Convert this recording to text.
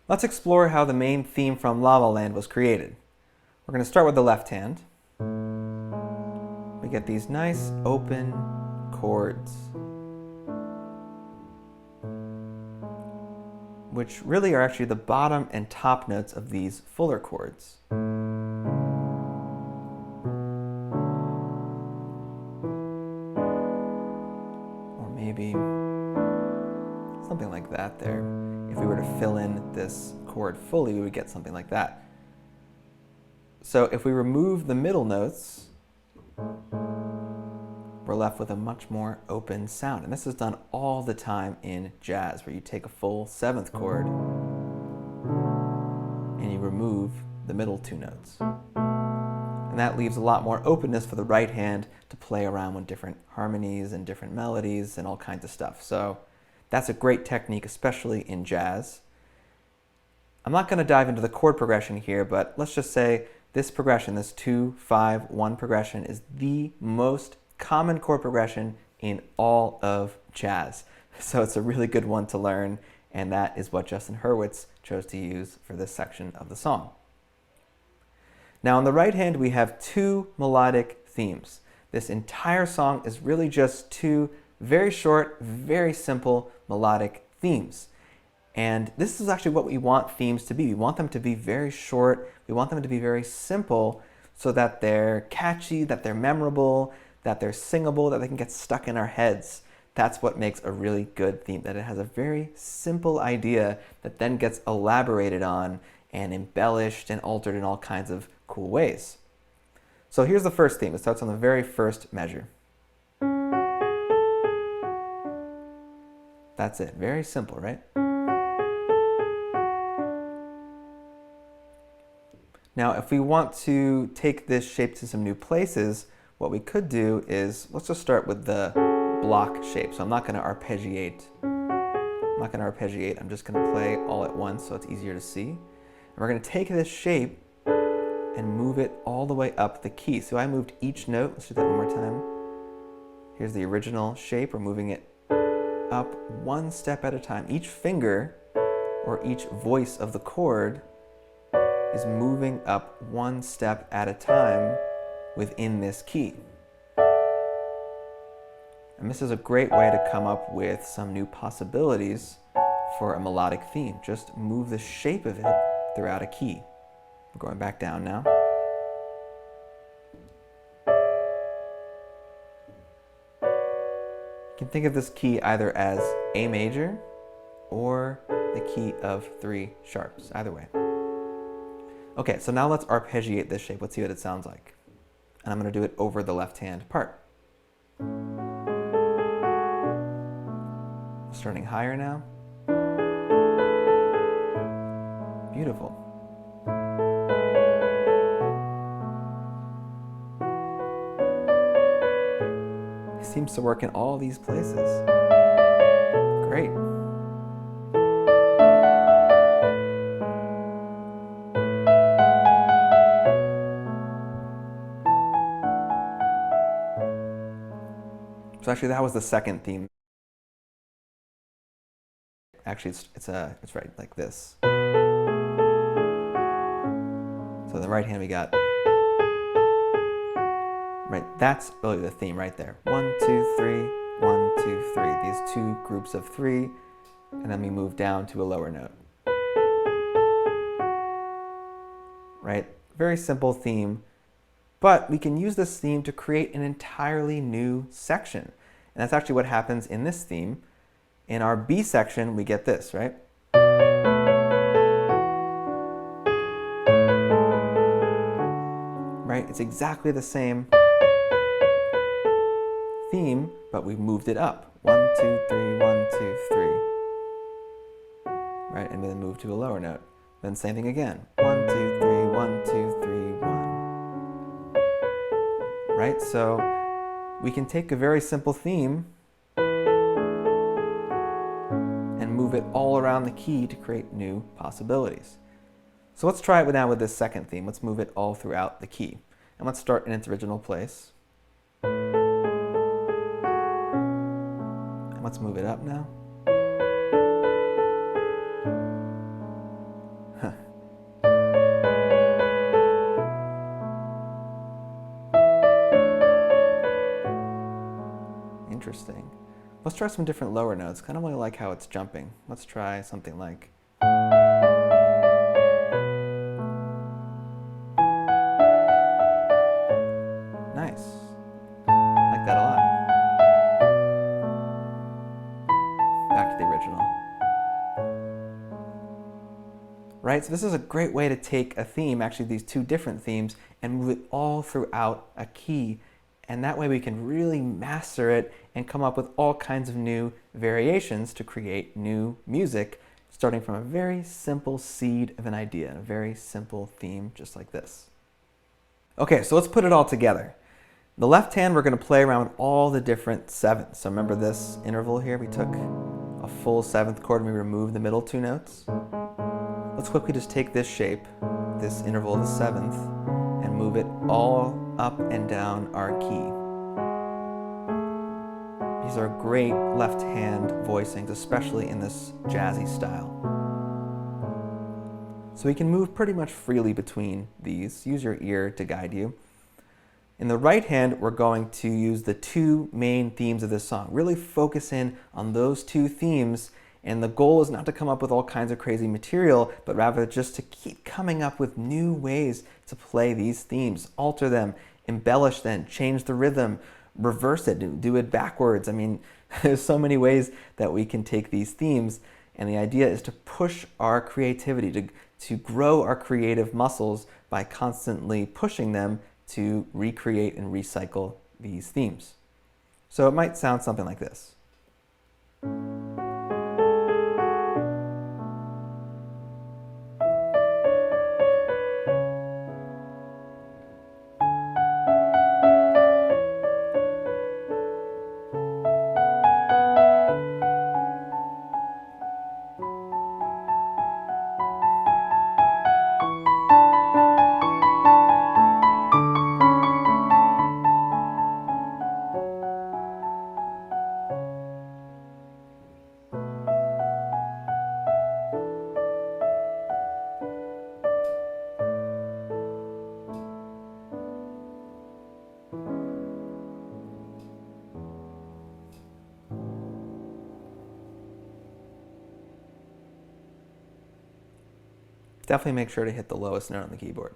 Let's explore how the main theme from La La Land was created. We're going to start with the left hand. We get these nice open chords, which really are actually the bottom and top notes of these fuller chords. Or maybe something like that there. If we were to fill in this chord fully, we would get something like that. So if we remove the middle notes, we're left with a much more open sound. And this is done all the time in jazz, where you take a full seventh chord and you remove the middle two notes. And that leaves a lot more openness for the right hand to play around with different harmonies and different melodies and all kinds of stuff. So that's a great technique, especially in jazz. I'm not going to dive into the chord progression here, but let's just say this progression, this 2-5-1 progression, is the most common chord progression in all of jazz. So it's a really good one to learn, and that is what Justin Hurwitz chose to use for this section of the song. Now on the right hand, we have two melodic themes. This entire song is really just two very short, very simple melodic themes. And this is actually what we want themes to be. We want them to be very short. We want them to be very simple so that they're catchy, that they're memorable, that they're singable, that they can get stuck in our heads. That's what makes a really good theme, that it has a very simple idea that then gets elaborated on and embellished and altered in all kinds of cool ways. So here's the first theme. It starts on the very first measure. That's it. Very simple, right? Now, if we want to take this shape to some new places, what we could do is, let's just start with the block shape. So I'm not going to arpeggiate. I'm just going to play all at once so it's easier to see. And we're going to take this shape and move it all the way up the key. So I moved each note. Let's do that one more time. Here's the original shape. We're moving it up one step at a time. Each finger or each voice of the chord is moving up one step at a time within this key. And this is a great way to come up with some new possibilities for a melodic theme. Just move the shape of it throughout a key. We're going back down now. You can think of this key either as A major or the key of 3 sharps, either way. Okay, so now let's arpeggiate this shape. Let's see what it sounds like. And I'm going to do it over the left hand part. Starting higher now. Beautiful. It seems to work in all these places. Great. So actually that was the second theme. Actually it's right like this. So the right hand we got, right, that's really the theme right there. 1, 2, 3, 1, 2, 3. These two groups of 3, and then we move down to a lower note. Right? Very simple theme, but we can use this theme to create an entirely new section. And that's actually what happens in this theme. In our B section, we get this, right? Right? It's exactly the same theme, but we've moved it up. 1, 2, 3, 1, 2, 3. Right? And then move to a lower note. Then same thing again. 1, 2, 3, 1, 2, 3, 1. Right? So we can take a very simple theme and move it all around the key to create new possibilities. So let's try it now with this second theme. Let's move it all throughout the key. And let's start in its original place. And let's move it up now. Let's try some different lower notes. I don't really like how it's jumping. Let's try something like... Nice. I like that a lot. Back to the original. Right, so this is a great way to take a theme, actually these two different themes, and move it all throughout a key. And that way we can really master it and come up with all kinds of new variations to create new music, starting from a very simple seed of an idea, a very simple theme just like this. Okay, so let's put it all together. The left hand, we're going to play around with all the different sevenths. So remember this interval here? We took a full seventh chord and we removed the middle two notes. Let's quickly just take this shape, this interval of the seventh, and move it all up and down our key. These are great left hand voicings, especially in this jazzy style. So we can move pretty much freely between these. Use your ear to guide you. In the right hand, we're going to use the two main themes of this song. Really focus in on those two themes, and the goal is not to come up with all kinds of crazy material, but rather just to keep coming up with new ways to play these themes, alter them, embellish them, change the rhythm, reverse it, do it backwards. I mean, there's so many ways that we can take these themes, and the idea is to push our creativity, to grow our creative muscles by constantly pushing them to recreate and recycle these themes. So it might sound something like this. Definitely make sure to hit the lowest note on the keyboard.